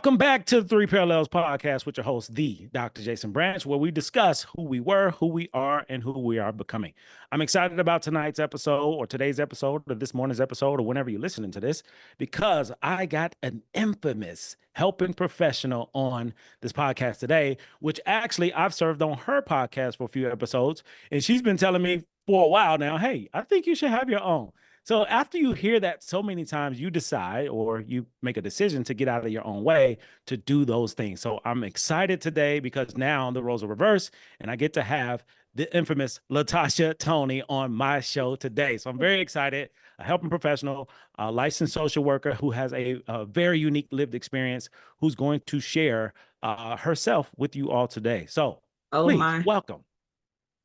Welcome back to the Three Parallels podcast with your host, the Dr. Jason Branch, where we discuss who we were, who we are, and who we are becoming. I'm excited about tonight's episode or today's episode or this morning's episode or whenever you're listening to this, because I got an infamous helping professional on this podcast today, which actually I've served on her podcast for a few episodes. And she's been telling me for a while now, hey, I think you should have your own. So after you hear that so many times, you decide or you make a decision to get out of your own way to do those things. So I'm excited today because now the roles are reversed and I get to have the infamous LaTasha Toney on my show today. So I'm very excited. A helping professional, a licensed social worker who has a very unique lived experience, who's going to share herself with you all today. So Oh please my. welcome.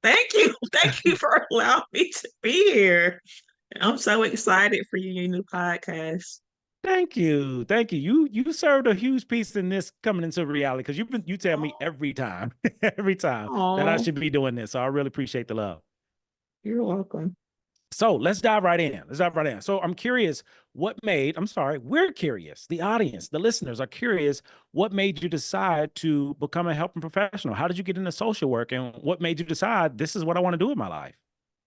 Thank you. Thank you for allowing me to be here. I'm so excited for your new podcast. Thank you. Thank you. You served a huge piece in this coming into reality because you tell me every time, every time that I Oh, should be doing this. So I really appreciate the love. you're welcome. So let's dive right in. Let's dive right in. So we're curious. The audience, the listeners are curious. What made you decide to become a helping professional? How did you get into social work? And what made you decide this is what I want to do in my life?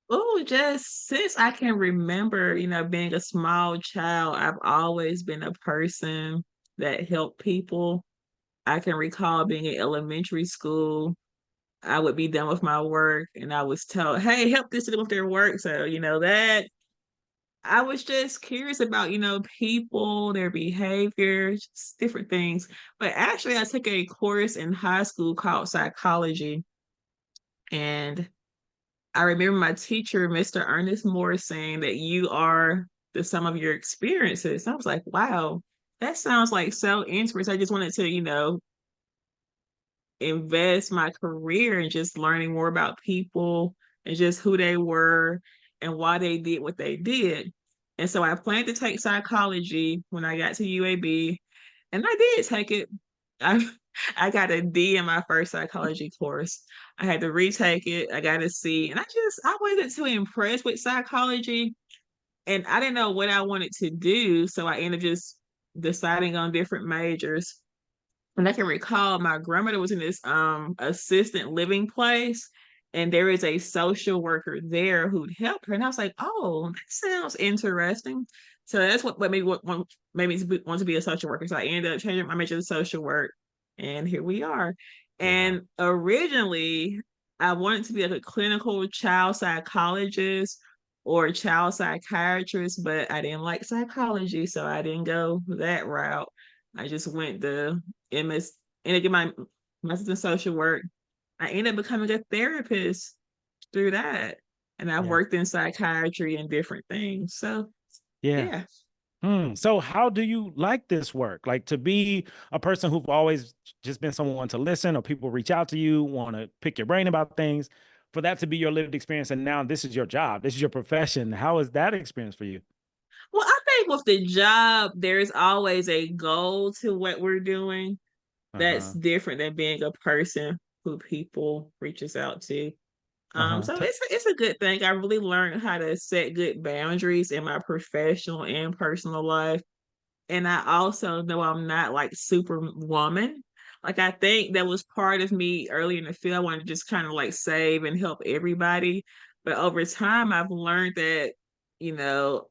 Oh, just since I can remember, being a small child, I've always been a person that helped people. I can recall being in elementary school. I would be done with my work and I was told, hey, help this student with their work. So, that I was just curious about, people, their behaviors, just different things. But actually, I took a course in high school called psychology. And I remember my teacher, Mr. Ernest Moore, saying that you are the sum of your experiences. I was like, wow, that sounds like so interesting. I just wanted to, invest my career in just learning more about people and just who they were and why they did what they did. And so I planned to take psychology when I got to UAB, and I did take it. I I got a D in my first psychology course. I had to retake it. I got a C, and I wasn't too impressed with psychology, and I didn't know what I wanted to do, so I ended up just deciding on different majors. And I can recall my grandmother was in this assistant living place, and there is a social worker there who'd help her. And I was like, oh, that sounds interesting. So that's what made me want to be a social worker. So I ended up changing my major to social work, and here we are. Wow. And originally, I wanted to be like a clinical child psychologist or a child psychiatrist, but I didn't like psychology, so I didn't go that route. I just went the MS and again my master's in social work. I ended up becoming a therapist through that. And I've Yeah. worked in psychiatry and different things. So Yeah. yeah. So how do you like this work? Like to be a person who've always just been someone to listen or people reach out to you, want to pick your brain about things, for that to be your lived experience. And now this is your job. This is your profession. How is that experience for you? Well, I think with the job, there's always a goal to what we're doing that's Uh-huh. different than being a person who people reaches out to. Uh-huh. So it's a good thing. I really learned how to set good boundaries in my professional and personal life. And I also know I'm not like superwoman. Like I think that was part of me early in the field. I wanted to just kind of like save and help everybody. But over time I've learned that,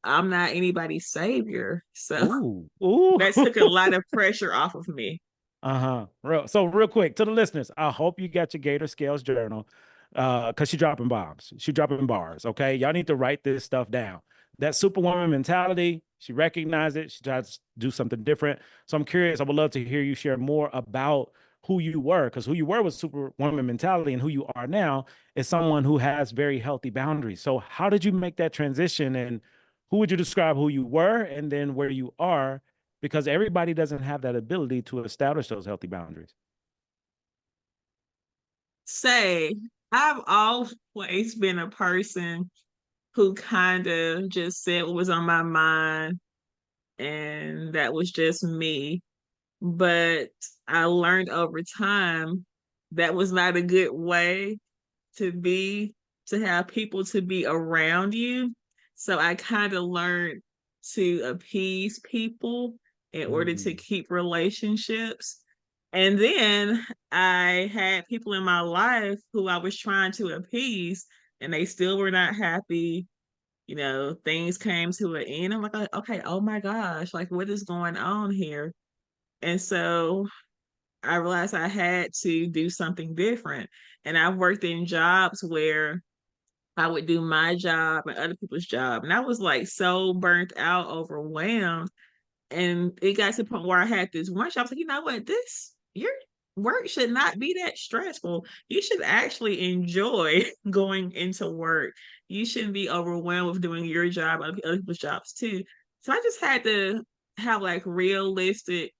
I'm not anybody's savior. So Ooh. Ooh. that took a lot of pressure off of me. Uh-huh. Real quick to the listeners, I hope you got your Gator Scales journal because she's dropping bombs. She's dropping bars. Okay. Y'all need to write this stuff down. That superwoman mentality, she recognized it. She tries to do something different. So I'm curious. I would love to hear you share more about who you were, because who you were was superwoman mentality, and who you are now is someone who has very healthy boundaries. So how did you make that transition, and who would you describe who you were and then where you are, because everybody doesn't have that ability to establish those healthy boundaries. Say, I've always been a person who kind of just said what was on my mind, and that was just me. But I learned over time that was not a good way to be, to have people to be around you. So I kind of learned to appease people in order to Mm. keep relationships. And then I had people in my life who I was trying to appease, and they still were not happy. Things came to an end. I'm like, okay, oh my gosh, like what is going on here? And so I realized I had to do something different. And I've worked in jobs where I would do my job and other people's job. And I was like so burnt out, overwhelmed. And it got to the point where I had this one job. I was like, you know what? Your work should not be that stressful. You should actually enjoy going into work. You shouldn't be overwhelmed with doing your job and other people's jobs too. So I just had to have like realistic,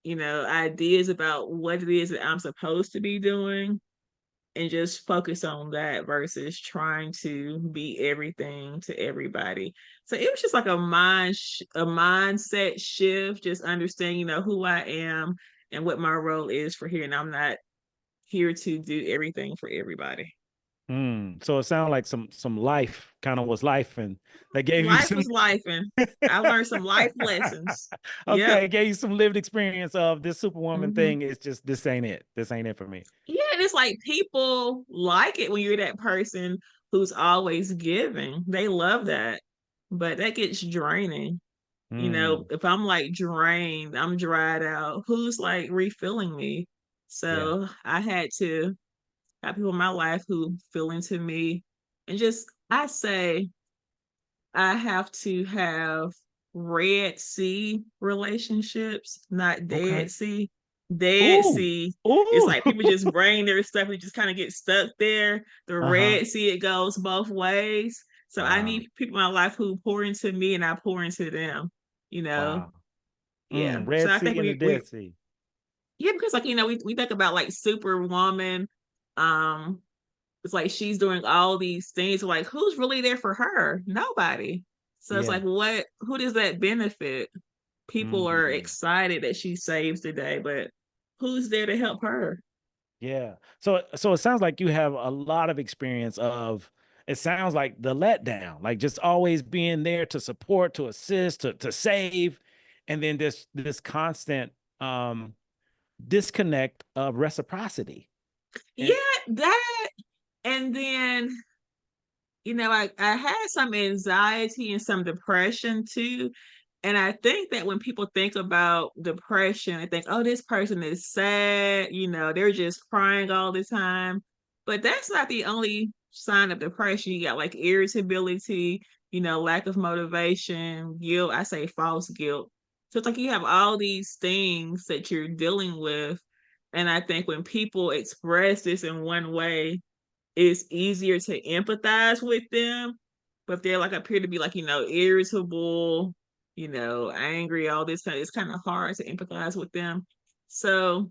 ideas about what it is that I'm supposed to be doing and just focus on that versus trying to be everything to everybody. So it was just like a mindset shift, just understanding, who I am and what my role is for here. And I'm not here to do everything for everybody. So it sounded like some life kind of was life, and they gave you Life some. was life, and I learned some life lessons. Yep. Okay, gave you some lived experience of this superwoman Hmm. thing. It's just this ain't it. This ain't it for me. Yeah, and it's like people like it when you're that person who's always giving. They love that. But that gets draining. Mm, If I'm like drained, I'm dried out, who's like refilling me? yeah. So I had to have people in my life who fill into me. And just, I say, I have to have Red Sea relationships, not Dead Okay. Sea. Dead Ooh. Sea, it's Ooh. like people just bring their stuff and just kind of get stuck there. The Uh-huh. Red Sea, it goes both ways. So I Wow. need people in my life who pour into me and I pour into them, you know? Wow. Yeah. So Red I think Sea and the we Dead Sea. yeah, because like, we think about like Superwoman. Um, it's like she's doing all these things. Like, who's really there for her? Nobody. So it's Yeah. like, who does that benefit? People are Mm. excited that she saves the day, but who's there to help her? Yeah. So it sounds like you have a lot of experience of, it sounds like the letdown, like just always being there to support, to assist, to save, and then this constant disconnect of reciprocity. Yeah, And that. And then, I had some anxiety and some depression too. And I think that when people think about depression, they think, oh, this person is sad, they're just crying all the time. But that's not the only sign of depression. You got like irritability, lack of motivation, guilt. I say false guilt. So it's like you have all these things that you're dealing with. And I think when people express this in one way, it's easier to empathize with them. But if they're like appear to be like, irritable, angry, all this kind of, it's kind of hard to empathize with them. So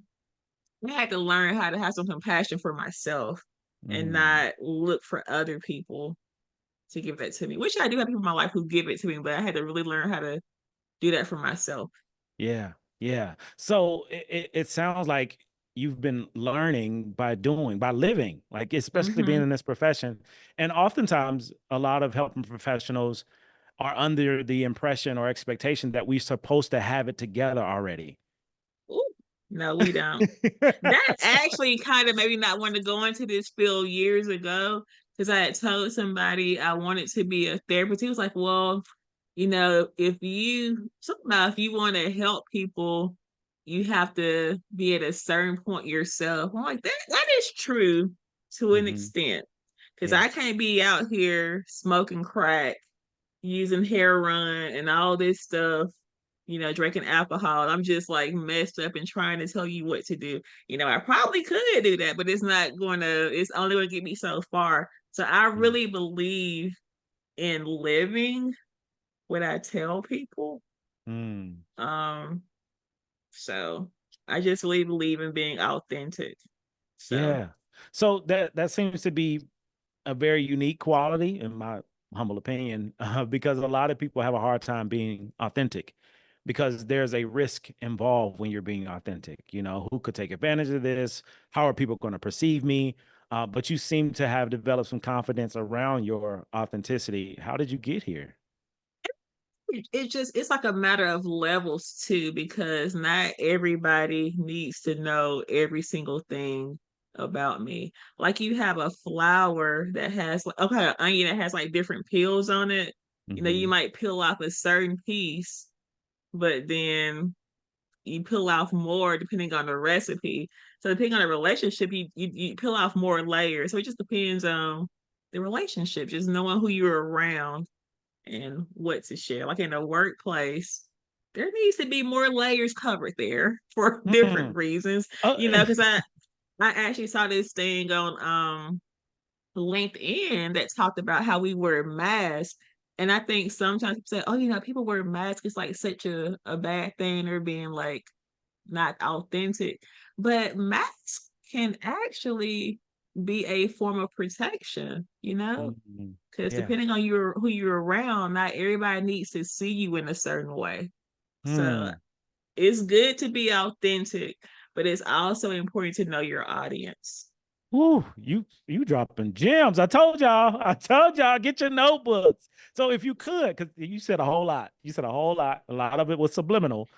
I had to learn how to have some compassion for myself and mm, not look for other people to give that to me, which I do have people in my life who give it to me, but I had to really learn how to do that for myself. yeah, yeah. So it sounds like you've been learning by doing, by living, like especially being Hmm. in this profession. And oftentimes a lot of helping professionals are under the impression or expectation that we're supposed to have it together already. Ooh, no, we don't. That actually kind of made me not want to go into this field years ago because I had told somebody I wanted to be a therapist. He was like, well, if you want to help people, you have to be at a certain point yourself. I'm like, that is true to an Hmm. extent because Yeah. I can't be out here smoking crack, using heroin and all this stuff, drinking alcohol. I'm just like messed up and trying to tell you what to do. I probably could do that, but it's only gonna get me so far. So I Mm. really believe in living what I tell people. Mm. Um, so I just really believe in being authentic. So Yeah. So that seems to be a very unique quality, in my humble opinion, because a lot of people have a hard time being authentic because there's a risk involved when you're being authentic. Who could take advantage of this? How are people going to perceive me? But you seem to have developed some confidence around your authenticity. How did you get here? it's like a matter of levels too, because not everybody needs to know every single thing about me. Like you have a flower that has like okay, an onion that has like different peels on it. You know, you Hmm. might peel off a certain piece, but then you peel off more depending on the recipe. So depending on the relationship, you peel off more layers. So it just depends on the relationship, just knowing who you're around and what to share. Like in a workplace, there needs to be more layers covered there for different Mm. reasons. Oh, You know, because I actually saw this thing on LinkedIn that talked about how we wear masks. And I think sometimes people say, oh, you know, people wear masks. It's like such a bad thing. They're being like not authentic. But masks can actually be a form of protection, you know? mhm. Because Yeah. depending on who you're around, not everybody needs to see you in a certain way. So Hmm. it's good to be authentic, but it's also important to know your audience. Woo, you dropping gems. I told y'all. I told y'all, get your notebooks. So if you could, because you said a whole lot. You said a whole lot. A lot of it was subliminal.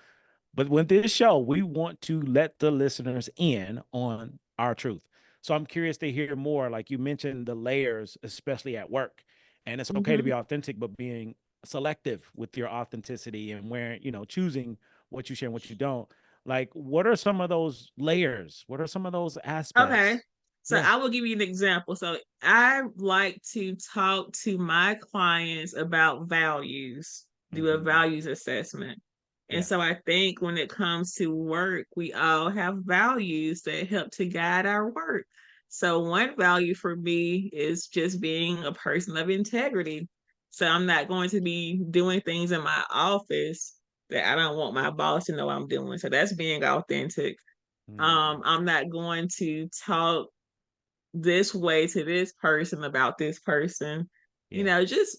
But with this show, we want to let the listeners in on our truth. So I'm curious to hear more. Like you mentioned, the layers, especially at work. And it's okay to Hmm. be authentic, but being selective with your authenticity and where, choosing what you share and what you don't. Like, what are some of those layers? What are some of those Okay. aspects? So Yeah. I will give you an example. So I like to talk to my clients about values, do a Hmm. values assessment. And Yeah. so I think when it comes to work, we all have values that help to guide our work. So one value for me is just being a person of integrity. So I'm not going to be doing things in my office that I don't want my boss to know I'm doing. So that's being authentic. Hmm. I'm not going to talk this way to this person about this person. You Yeah. know, just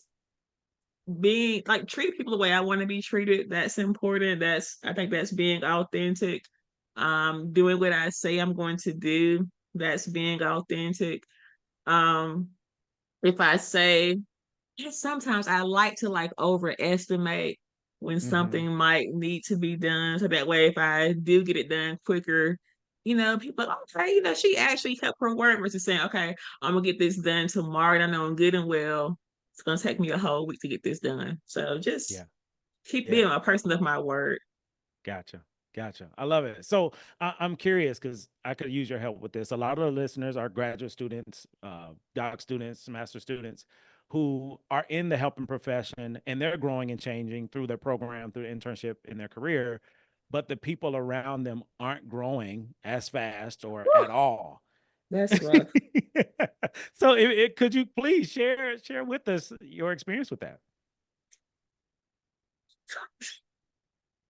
being like treat people the way I want to be treated. That's important. I think that's being authentic. Doing what I say I'm going to do. That's being authentic. Um, if I say sometimes I like to like overestimate when Hmm. something might need to be done. So that way, if I do get it done quicker, you know, people are like, okay, you know, she actually kept her word versus saying, okay, I'm gonna get this done tomorrow. And I know I'm good and well. It's gonna take me a whole week to get this done. So just Yeah. keep Yeah. being a person of my word. Gotcha. Gotcha. I love it. So I'm curious because I could use your help with this. A lot of the listeners are graduate students, doc students, master students who are in the helping profession and they're growing and changing through their program, through internship in their career, but the people around them aren't growing as fast or Whew, at all. that's rough. So could you please share with us your experience with that?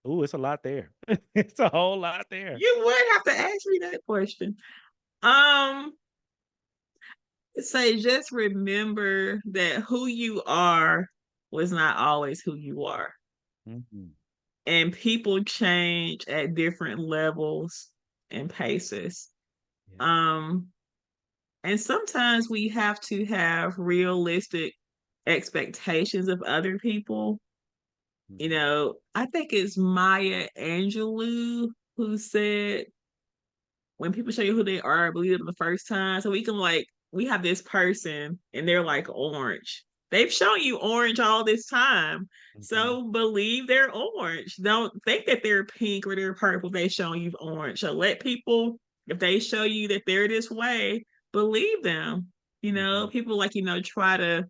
Oh, it's a lot there. It's a whole lot there. You would have to ask me that question. Um, say just remember that who you are was not always who you are. Mhm. And people change at different levels and paces. Yeah. Um, and sometimes we have to have realistic expectations of other people. You Mhm. know, I think it's Maya Angelou who said when people show you who they are, believe them the first time. So we can like we have this person and they're like orange. They've shown you orange all this time. Mhm. So believe they're orange. Don't think that they're pink or they're purple. They show you orange. So let people, if they show you that they're this way, believe them. You know, Mhm. people like, you know, try to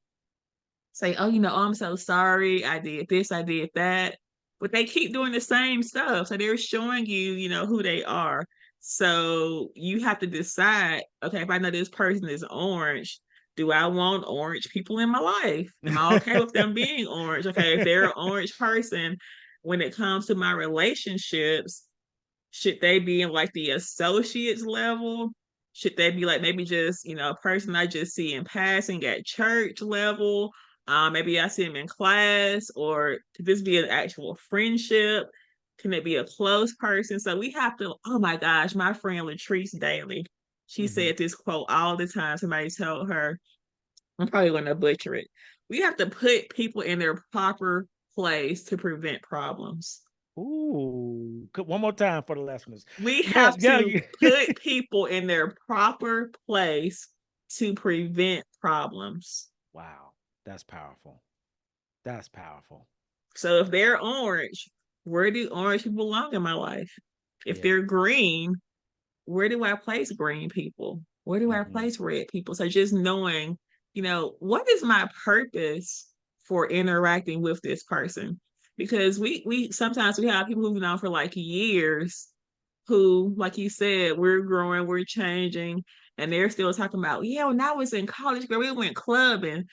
say, oh, you know, oh, I'm so sorry. I did this, I did that. But they keep doing the same stuff. So they're showing you, you know, who they are. So you have to decide, okay, if I know this person is orange, do I want orange people in my life? Am I okay with them being orange? Okay, if they're an orange person, when it comes to my relationships, should they be in like the associates level? Should they be like maybe just, you know, a person I just see in passing at church level? Maybe I see them in class, or could this be an actual friendship? Can it be a close person? So we have to, oh my gosh, my friend Latrice Daly, she Mhm. said this quote all the time. Somebody told her, I'm probably going to butcher it. We have to put people in their proper place to prevent problems. Ooh, one more time for the listeners. We Yes, have yeah. to put people in their proper place to prevent problems. Wow, that's powerful. That's powerful. So if they're orange, where do orange people belong in my life? If Yeah. they're green, where do I place green people? Where do I Hmm. place red people? So just knowing, what is my purpose for interacting with this person? Because we sometimes we have people who've been on for like years who, like you said, we're growing, we're changing, and they're still talking about, yeah, when I was in college, girl, we went clubbing.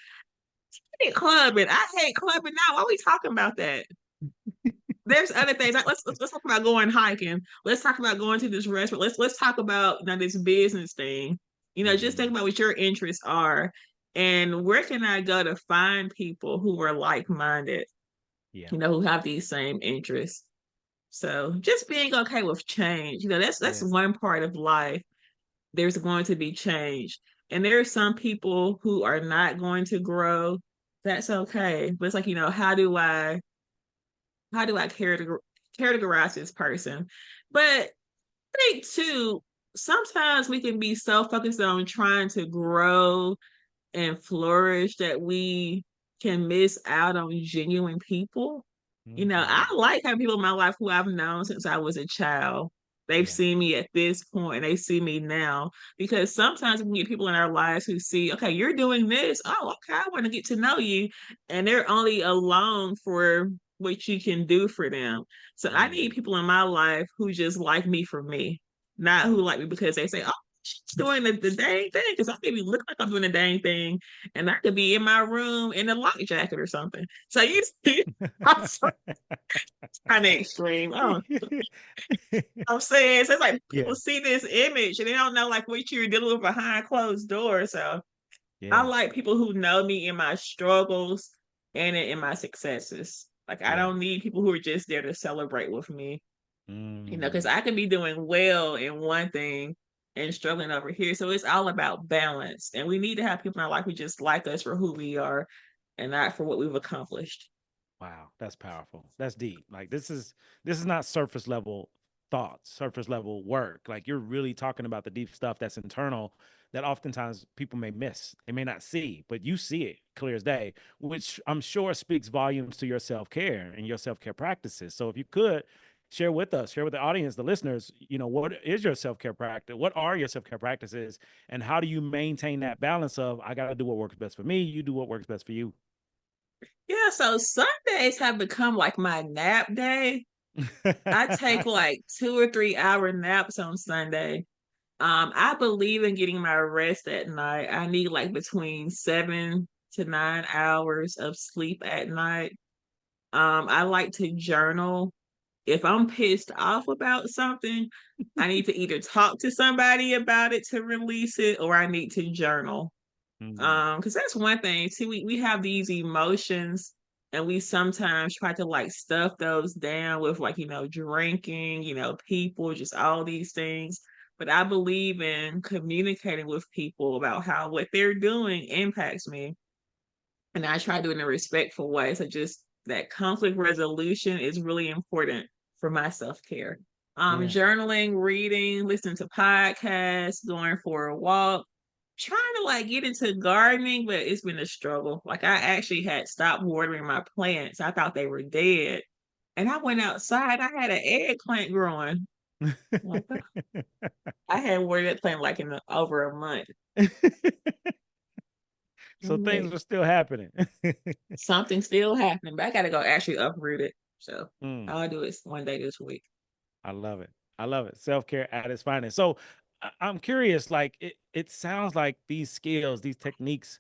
I hate clubbing. I hate clubbing now. Why are we talking about that? There's other things. Like, let's talk about going hiking. Let's talk about going to this restaurant. Let's talk about this business thing. Just think Hmm. about what your interests are, and where can I go to find people who are like minded. Yeah. Who have these same interests. So just being okay with change. That's Yeah. one part of life. There's going to be change, and there are some people who are not going to grow. That's okay. But it's like, how do I categorize this person? But I think too, sometimes we can be so focused on trying to grow and flourish that we can miss out on genuine people. I Hmm. like having people in my life who I've known since I was a child. They've Yeah. seen me at this point and they see me now, because sometimes we get people in our lives who see, okay, you're doing this. Oh, okay, I want to get to know you. And they're only along for what you can do for them. So I need Mm. people in my life who just like me for me, not who Wow. like me because they say, oh, she's doing the dang thing. Because I maybe look like I'm doing the dang thing and I could be in my room in a lock jacket or something. So you see, I'm so kind of extreme. Oh, I'm saying, so it's like Yeah. people see this image and they don't know like what you're dealing with behind closed doors. So I Yeah. like people who know me in my struggles and in my successes. Like I Yeah. don't need people who are just there to celebrate with me, because Mm. I can be doing well in one thing and struggling over here. So it's all about balance. And we need to have people in our life who just like us for who we are and not for what we've accomplished. Wow, that's powerful. That's deep. Like this is not surface level thoughts, surface level work. Like you're really talking about the deep stuff that's internal that oftentimes people may miss. They may not see, but you see it clear as day, which I'm sure speaks volumes to your self-care and your self-care practices. So if you could share with us, share with the audience, the listeners, what is your self-care practice? What are your self-care practices? And how do you maintain that balance of I gotta do what works best for me, you do what works best for you? Yeah, so Sundays have become like my nap day. I take like 2 or 3 hour naps on Sunday. I believe in getting my rest at night. I need like between 7 to 9 hours of sleep at night. I like to journal. If I'm pissed off about something, I need to either talk to somebody about it to release it, or I need to journal. Mm, Because that's one thing too. We have these emotions and we sometimes try to like stuff those down with like, drinking, people, just all these things. But I believe in communicating with people about how what they're doing impacts me. And I try to do it in a respectful way. So just that conflict resolution is really important for my self-care. yeah. Journaling, reading, listening to podcasts, going for a walk, trying to like get into gardening, but it's been a struggle. Like I actually had stopped watering my plants. I thought they were dead. And I went outside, I had an eggplant growing. Like, I had watered that plant like in over a month. So I'm things like, are still happening. something's still happening, but I gotta go actually uproot it. So Mm, I'll do it one day this week. I love it. I love it. Self-care at its finest. So I'm curious, like it sounds like these skills, these techniques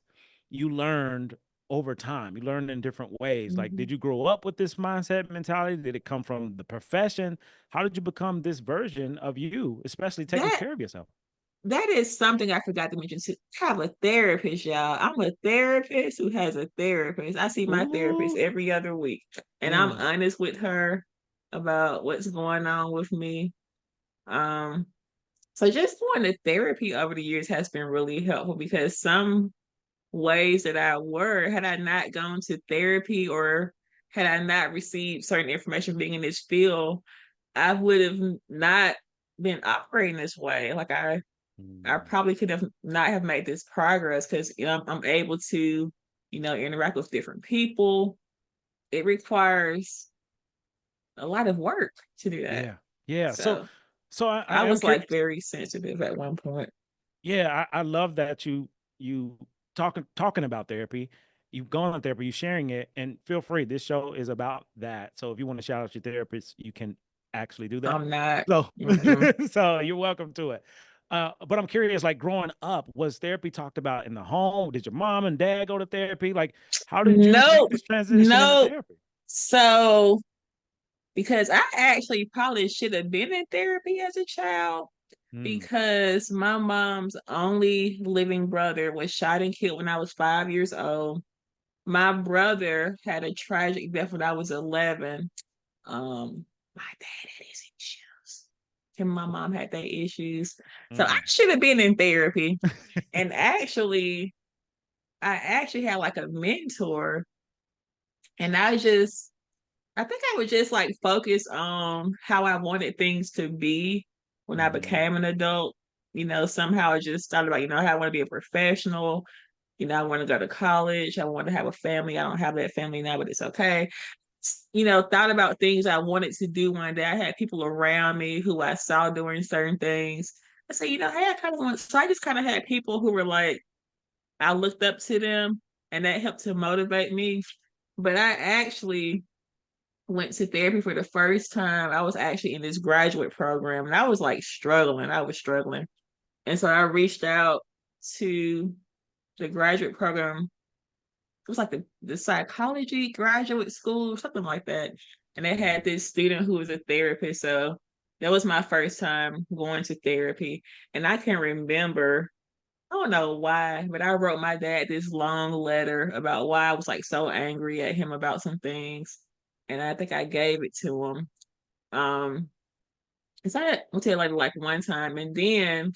you learned over time. You learned in different ways. Like, Mhm. did you grow up with this mindset mentality? Did it come from the profession? How did you become this version of you, especially taking That care of yourself? that is something I forgot to mention too. I have a therapist, y'all. I'm a therapist who has a therapist. I see my therapist Ooh. every other week, and I'm Mm, honest with her about what's going on with me. Um, so just going to therapy over the years has been really helpful, because some ways that I were, had I not gone to therapy or had I not received certain information being in this field, I would have not been operating this way. Like I Mm. probably could have not have made this progress because I'm able to, interact with different people. It requires a lot of work to do that. Yeah. Yeah. So, So so I I am was curious. like very sensitive at one point. Yeah, I love that you talking about therapy. You've gone on therapy, you sharing it, and feel free. This show is about that. So if you want to shout out your therapist, you can actually do that. I'm not. So Mm-mm. so you're welcome to it. But I'm curious, like growing up, was therapy talked about in the home? Did your mom and dad go to therapy? Like, how did you make Nope. this transition into Nope. therapy? So because I actually probably should have been in therapy as a child Mm, because my mom's only living brother was shot and killed when I was 5 years old. My brother had a tragic death when I was 11. My dad had his issues. Him and my mom had their issues. So I mm, should have been in therapy. And I actually had like a mentor, and I think I would just like focus on how I wanted things to be when I mhm, became an adult. Somehow I just thought about, how I want to be a professional. I want to go to college. I want to have a family. I don't have that family now, but it's okay. Thought about things I wanted to do one day. I had people around me who I saw doing certain things. I said, hey, I kind of want. So I just kind of had people who were like, I looked up to them, and that helped to motivate me. But I actually went to therapy for the first time. I was actually in this graduate program, and I was like struggling. I was struggling. And so I reached out to the graduate program. It was like the psychology graduate school or something like that. And they mhm, had this student who was a therapist. So that was my first time going to therapy. And I can remember, I don't know why, but I wrote my dad this long letter about why I was like so angry at him about some things. And I think I gave it to him. Um, because I'll tell you like one time, and then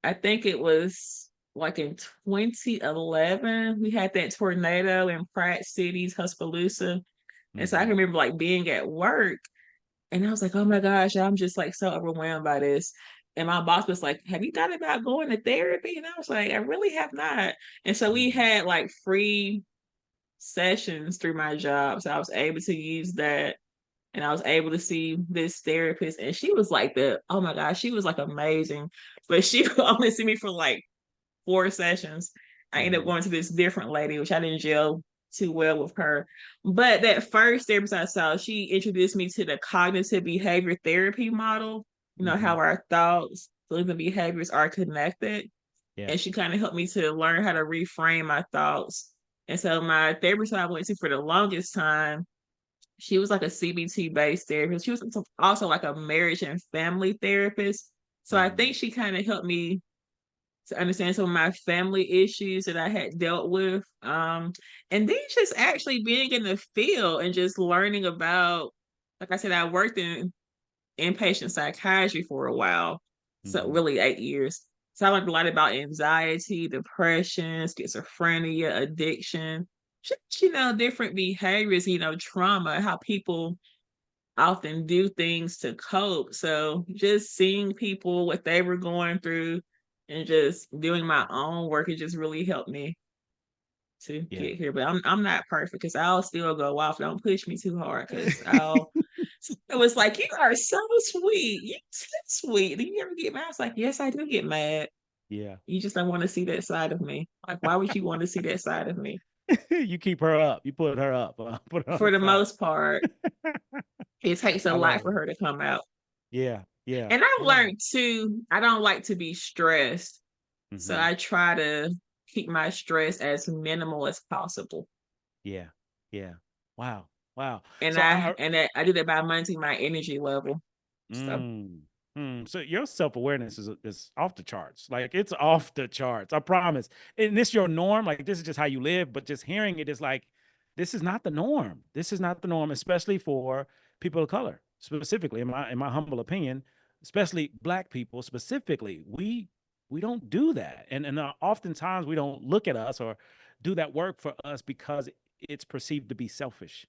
I think it was like in 2011, we had that tornado in Pratt Cities, Tuscaloosa. And so I can mhm, remember like being at work, and I was like, oh my gosh, I'm just like so overwhelmed by this. And my boss was like, have you thought about going to therapy? And I was like, I really have not. And so we mhm, had like free sessions through my job. So I was able to use that, and I was able to see this therapist, and she was like oh my gosh, she was like amazing. But she would only see me for like 4 sessions. I ended up mhm, going to this different lady, which I didn't gel too well with her. But that first therapist I saw, she introduced me to the cognitive behavior therapy model, how mhm. our thoughts, feelings, and behaviors are connected. Yeah. And she kind of helped me to learn how to reframe my thoughts. And so my therapist I went to for the longest time, she was like a CBT based therapist. She was also like a marriage and family therapist. So I Mhm, think she kind of helped me to understand some of my family issues that I had dealt with. And then just actually being in the field and just learning about, like I said, I worked in inpatient psychiatry for a while. So mhm. really 8 years. So I learned a lot about anxiety, depression, schizophrenia, addiction, just, different behaviors, trauma, how people often do things to cope. So just seeing people, what they were going through, and just doing my own work, it just really helped me to Yeah. get here. But I'm not perfect because I'll still go off. Don't push me too hard because I'll. It was like, you are so sweet. You're so sweet. Do you ever get mad? I was like, yes, I do get mad. Yeah. You just don't want to see that side of me. Like, why would you want to see that side of me? You keep her up. You put her up. Put her on the For the front. most part, it takes a I lot love for it. her to come out. Yeah. Yeah. And I've Yeah. learned too, I don't like to be stressed. So Hmm. I try to keep my stress as minimal as possible. Yeah. Yeah. Wow. Wow. And So I do that by managing my energy level. So mm, so your self-awareness is off the charts. Like it's off the charts. I promise. And this your norm. Like this is just how you live. But just hearing it is like, this is not the norm. This is not the norm, especially for people of color, specifically, in my humble opinion, especially Black people specifically. We don't do that, and oftentimes we don't look at us or do that work for us because it's perceived to be selfish.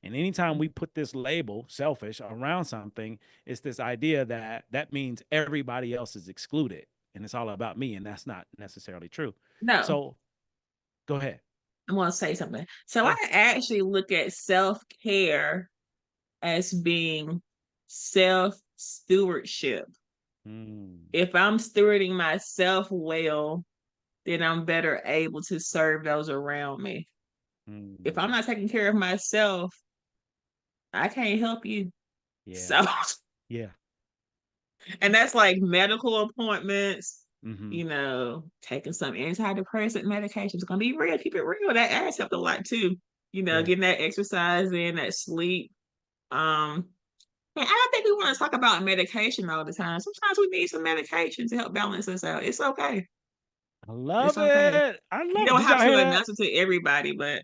And anytime we put this label, selfish, around something, it's this idea that that means everybody else is excluded and it's all about me. And that's not necessarily true. No, So go ahead. I'm gonna say something. So I Yeah. actually look at self-care as being self-stewardship. Mm, If I'm stewarding myself well, then I'm better able to serve those around me. If I'm mm, not taking care of myself, I can't help you. yeah. So, Yeah. and that's like medical appointments, Hmm. taking some antidepressant medications. It's gonna be real, keep it real. That adds up a lot too. Yeah. Getting that exercise in, that sleep. Um, and I don't think we want to talk about medication all the time. Sometimes we need some medication to help balance us out. It's okay. I It's love okay. it. I You love it. don't Did have y'all to hear that? announce it to everybody, but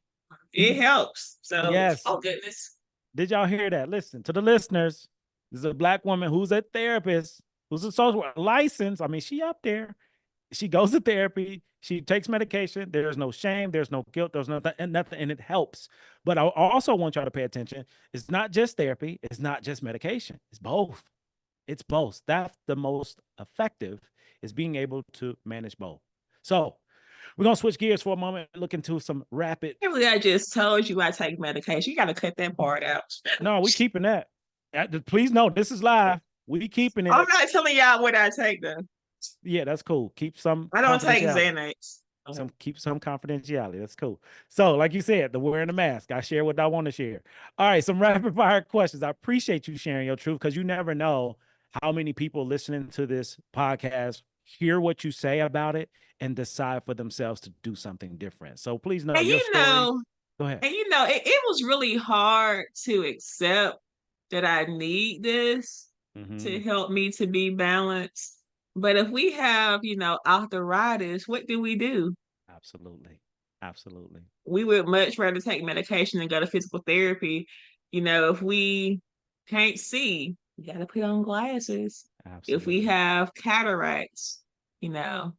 it helps. So, Yes. oh goodness. Did y'all hear that? Listen to the listeners. This is a Black woman who's a therapist, who's a social license. I mean, she up there. She goes to therapy. She takes medication. There's no shame. There's no guilt. There's nothing, and it helps. But I also want y'all to pay attention. It's not just therapy. It's not just medication. It's both. It's both. That's the most effective, is being able to manage both. So we're gonna switch gears for a moment, look into some rapid. Really, I just told you I take medication. You got to cut that part out. No, we keeping that. Please know this is live. We keeping I'm it. not telling y'all what I take though. Yeah, that's cool. Keep some I don't take confidentiality. Xanax. Okay. Keep some confidentiality. That's cool. So, like you said, the wearing the mask. I share what I want to share. All right, some rapid fire questions. I appreciate you sharing your truth, because you never know how many people listening to this podcast hear what you say about it and decide for themselves to do something different. So please know And your you story. know, Go ahead. it was really hard to accept that I need this to Hmm. help me to be balanced. But if we have, arthritis, what do we do? Absolutely. Absolutely. We would much rather take medication than go to physical therapy. If we can't see, we got to put on glasses. If we Absolutely. have cataracts, you know,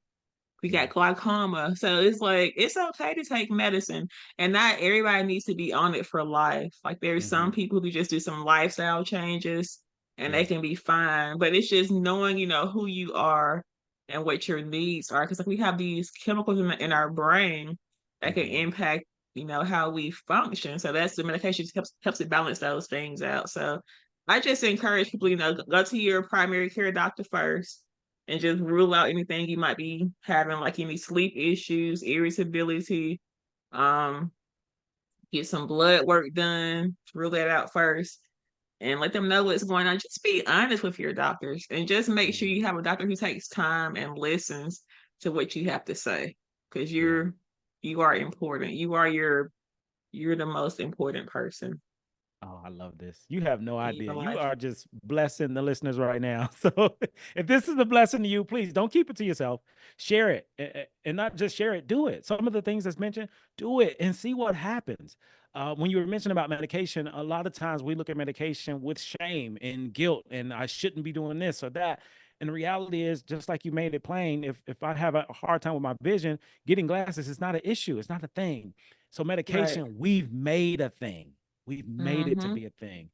we Yeah. got glaucoma. So it's like it's okay to take medicine, and not everybody needs to be on it for life. Like there's Hmm. some people who just do some lifestyle changes and they Yeah. can be fine. But it's just knowing, who you are and what your needs are. Because like we have these chemicals in our brain that can Hmm. impact, how we function. So that's the medication just helps it balance those things out. So I just encourage people, go to your primary care doctor first and just rule out anything you might be having, like any sleep issues, irritability. Um, get some blood work done, rule that out first, and let them know what's going on. Just be honest with your doctors and just make sure you Hmm. have a doctor who takes time and listens to what you have to say. Because Yeah. you are important. You're the most important person Oh, I love this. You have no in idea. your You life. are just blessing the listeners right now. So if this is a blessing to you, please don't keep it to yourself. Share it. And not just share it, do it. Some of the things that's mentioned, do it and see what happens. When you were mentioning about medication, a lot of times we look at medication with shame and guilt, and I shouldn't be doing this or that. And the reality is, just like you made it plain, if I have a hard time with my vision, getting glasses is not an issue. It's not a thing. So Right. medication, we've made a thing. We've made it to Mm-hmm. be a thing.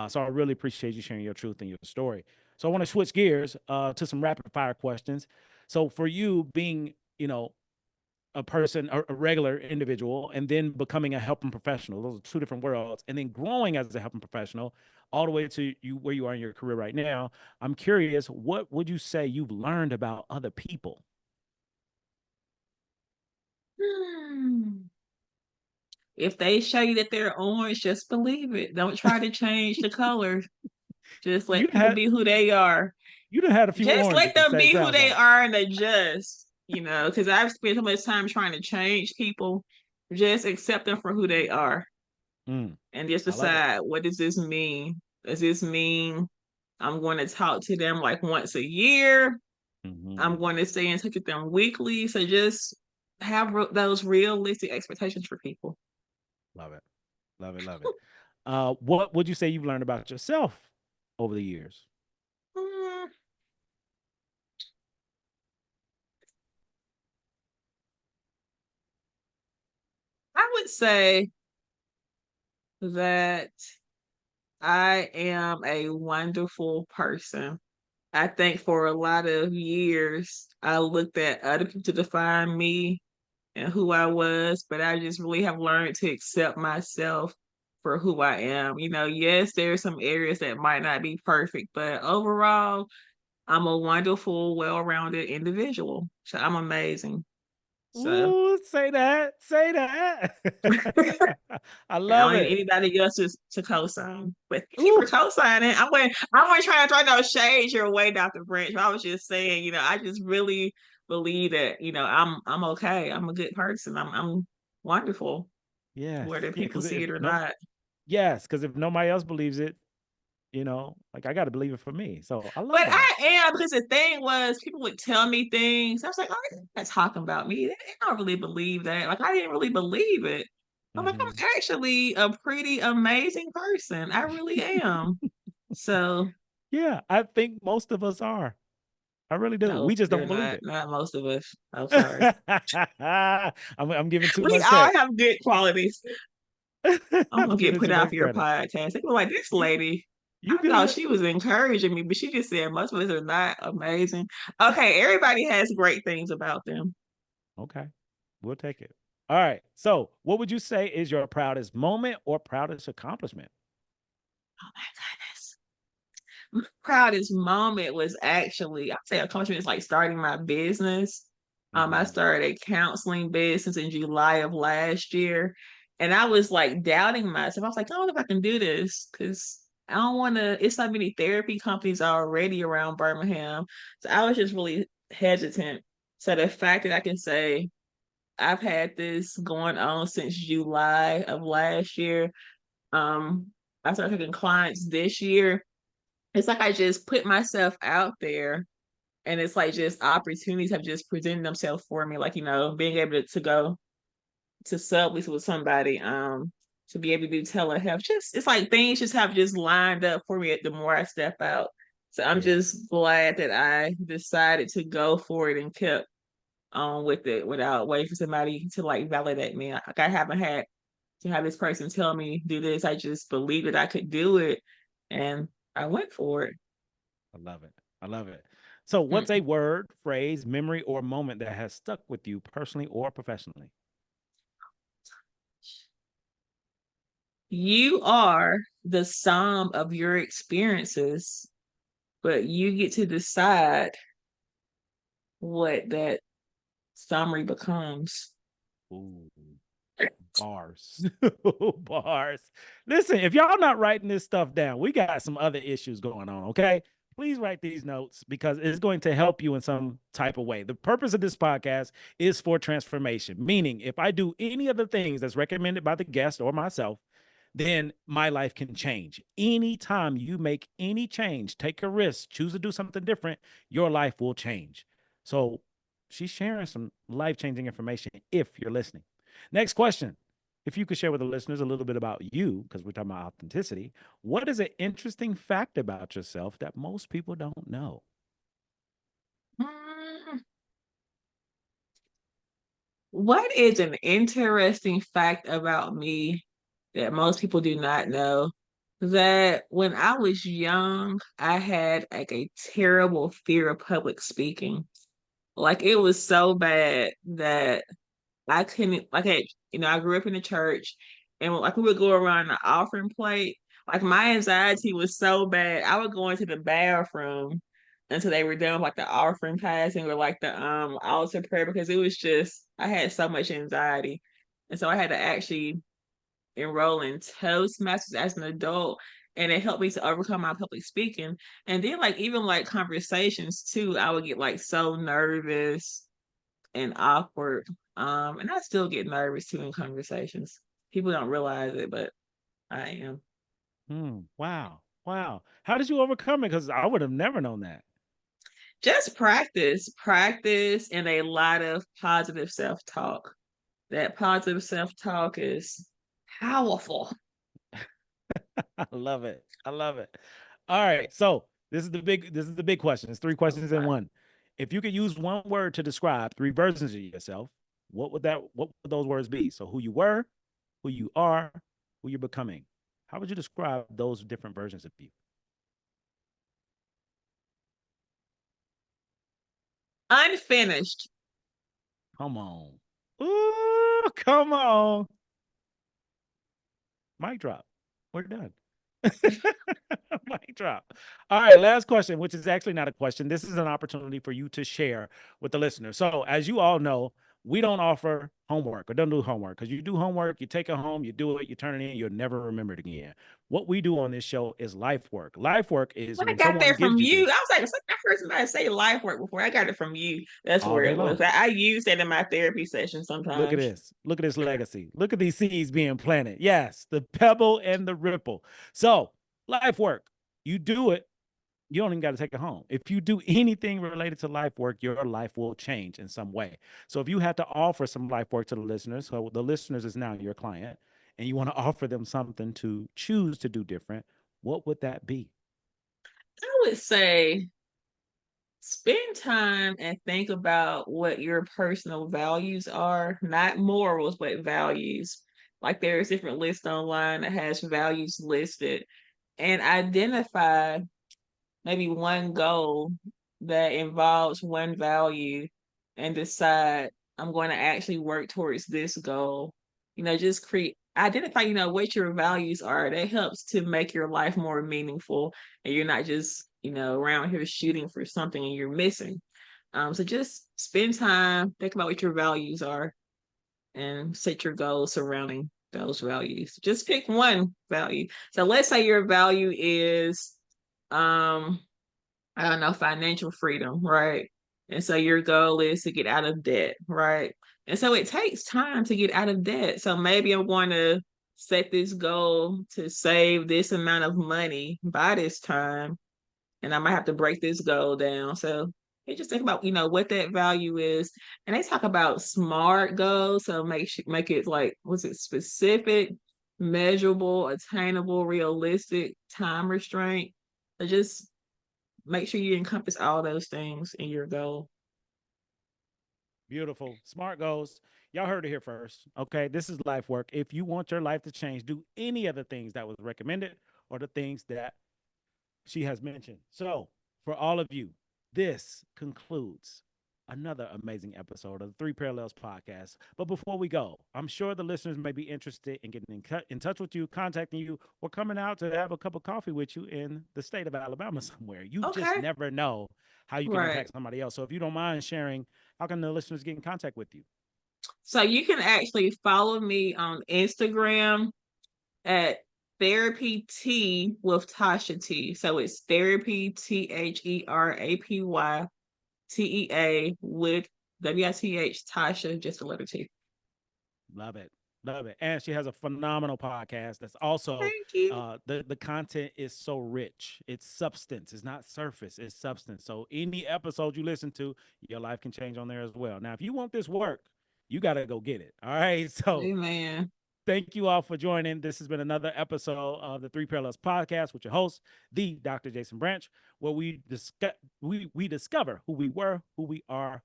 So I really appreciate you sharing your truth and your story. So I want to switch gears to some rapid fire questions. So for you being, a person, a regular individual, and then becoming a helping professional, those are two different worlds, and then growing as a helping professional all the way to you where you are in your career right now. I'm curious, what would you say you've learned about other people? Hmm. If they show you that they're orange, just believe it. Don't try to change the color. Just You let done people had be who they are. you done had a few Just let oranges. them be who Sounds they like. are and adjust, because I've spent so much time trying to change people. Just accept them for who they are Mm, and just I love it. decide, what does this mean? Does this mean I'm going to talk to them like once a year? I'm Hmm. going to stay in touch with them weekly. So just have those realistic expectations for people. Love it. Love it. Love it. What would you say you've learned about yourself over the years? Mm, I would say that I am a wonderful person. I think for a lot of years, I looked at other people to define me and who I was, but I just really have learned to accept myself for who I am. Yes, there are some areas that might not be perfect, but overall, I'm a wonderful, well-rounded individual. So I'm amazing. So Ooh, say that. Say that. I I don't love need it. anybody else to co-sign. But thank you for Ooh, co-signing. I wasn't trying to throw no shade your way, Dr. Branch. I was just saying, I just really believe that, I'm okay. I'm a good person. I'm wonderful, yes. whether Yeah, people because see if it or no not. yes, because if nobody else believes it, like I gotta believe it for me. So I love But that. I am, because the thing was, people would tell me things. I was like, oh, they're not talking about me. They don't really believe that. Like, I didn't really believe it. I'm like, Mhm. I'm actually a pretty amazing person. I really am. So, Yeah, I think most of us are. I really do. no, We just you're don't believe not. it. Not most of us. I'm sorry. I'm giving too We much all credit. have good qualities. I'm I'm gonna get giving put too off much your credit. podcast. They were like, this You lady, you I thought good. she was encouraging me, but she just said most of us are not amazing. Okay, everybody has great things about them. Okay. We'll take it. All right. So, what would you say is your proudest moment or proudest accomplishment? Oh my goodness. My proudest moment was actually, I'd say accomplishment is like starting my business. I Mhm. started a counseling business in July of last year. And I was like doubting myself. I was like, I don't know if I can do this because I don't want to, it's so many therapy companies already around Birmingham. So I was just really hesitant. So the fact that I can say I've had this going on since July of last year, um, I started taking clients this year. It's like I just put myself out there, and it's like just opportunities have just presented themselves for me, like being able to go to Sublease with somebody, to be able to do telehealth. Just it's like things just have just lined up for me the more I step out. So I'm Yeah. just glad that I decided to go for it and kept on with it without waiting for somebody to like validate me. Like I haven't had to have this person tell me do this. I just believed that I could do it, and I went for it. I love it. I love it. So, what's a Mm. word, phrase, memory, or moment that has stuck with you personally or professionally? You are the sum of your experiences, but you get to decide what that summary becomes. Ooh. Bars. Bars. Listen, if y'all not writing this stuff down, we got some other issues going on, okay? Please write these notes because it's going to help you in some type of way. The purpose of this podcast is for transformation, meaning if I do any of the things that's recommended by the guest or myself, then my life can change. Anytime you make any change, take a risk, choose to do something different, your life will change. So she's sharing some life changing information if you're listening. Next question. If you could share with the listeners a little bit about you, because we're talking about authenticity, what is an interesting fact about yourself that most people don't know? Mm, What is an interesting fact about me that most people do not know? That when I was young, I had like a terrible fear of public speaking. Like it was so bad that I couldn't like I grew up in the church, and like we would go around the offering plate. Like my anxiety was so bad, I would go into the bathroom until they were done with like the offering passing or like the altar prayer, because it was just I had so much anxiety. And so I had to actually enroll in Toastmasters as an adult, and it helped me to overcome my public speaking. And then like even like conversations too, I would get like so nervous and awkward. And I still get nervous too in conversations. People don't realize it, but I am. Wow. Wow. How did you overcome it? Because I would have never known that. Just practice, and a lot of positive self talk. That positive self talk is powerful. I love it. I love it. All right. So this is the big question. It's three questions in Okay. one. If you could use one word to describe three versions of yourself, what would those words be? So who you were, who you are, who you're becoming. How would you describe those different versions of you? Unfinished. Come on. Ooh, come on. Mic drop. We're done. Mic drop. All right, last question, which is actually not a question. This is an opportunity for you to share with the listener. So, as you all know, we don't offer homework or don't do homework because you do homework, you take it home, you do it, you turn it in, you'll never remember it again. What we do on this show is life work. Life work is When I when got someone there gives from you you, I this was like, it's like I heard somebody say life work before. I got it from you. That's all where day it was. long. I use that in my therapy session Look at sometimes. this. Look at this legacy. Look at these seeds being planted. Yes, the pebble and the ripple. So, life work. You do it, you don't even got to take it home. If you do anything related to life work, your life will change in some way. So if you had to offer some life work to the listeners, so the listeners is now your client, and you want to offer them something to choose to do different, what would that be? I would say spend time and think about what your personal values are, not morals, but values. Like there's different lists online that has values listed and identify maybe one goal that involves one value and decide I'm going to actually work towards this goal. Just create identify, what your values are. That helps to make your life more meaningful and you're not just, around here shooting for something and you're missing. So just spend time, think about what your values are and set your goals surrounding those values. Just pick one value. So let's say your value is um I don't know, financial freedom, right? And so your goal is to get out of debt, right? And so it takes time to get out of debt. So maybe I'm going to set this goal to save this amount of money by this time, and I might have to break this goal down. So you just think about, what that value is. And they talk about SMART goals. So make it like, what's it, specific, measurable, attainable, realistic, time restraint. So just make sure you encompass all those things in your goal. Beautiful. Smart goals. Y'all heard it here first. Okay. This is life work. If you want your life to change, do any of the things that was recommended or the things that she has mentioned. So, for all of you, this concludes another amazing episode of the Three Parallels podcast. But before we go, I'm sure the listeners may be interested in getting in touch with you, contacting you, or coming out to have a cup of coffee with you in the state of Alabama somewhere. You just Okay. never know how you can Right. impact somebody else. So, if you don't mind sharing, how can the listeners get in contact with you? So you can actually follow me on Instagram at therapy T with Tasha T. So it's therapy TherapyTea with WITH Tasha, just a letter T. Love it. Love it. And she has a phenomenal podcast that's also Thank you. the content is so rich. It's substance. It's not surface, it's substance. So any episode you listen to, your life can change on there as well. Now, if you want this work, you got to go get it. All right. So Amen. thank you all for joining. This has been another episode of the Three Parallels podcast with your host, the Dr. Jason Branch, where we discover who we were, who we are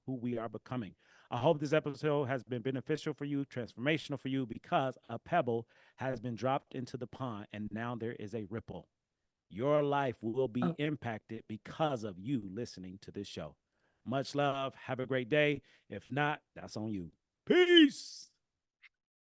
becoming. I hope this episode has been beneficial for you, transformational for you, because a pebble has been dropped into the pond and now there is a ripple. Your life will be Oh. impacted because of you listening to this show. Much love. Have a great day. If not, that's on you. Peace.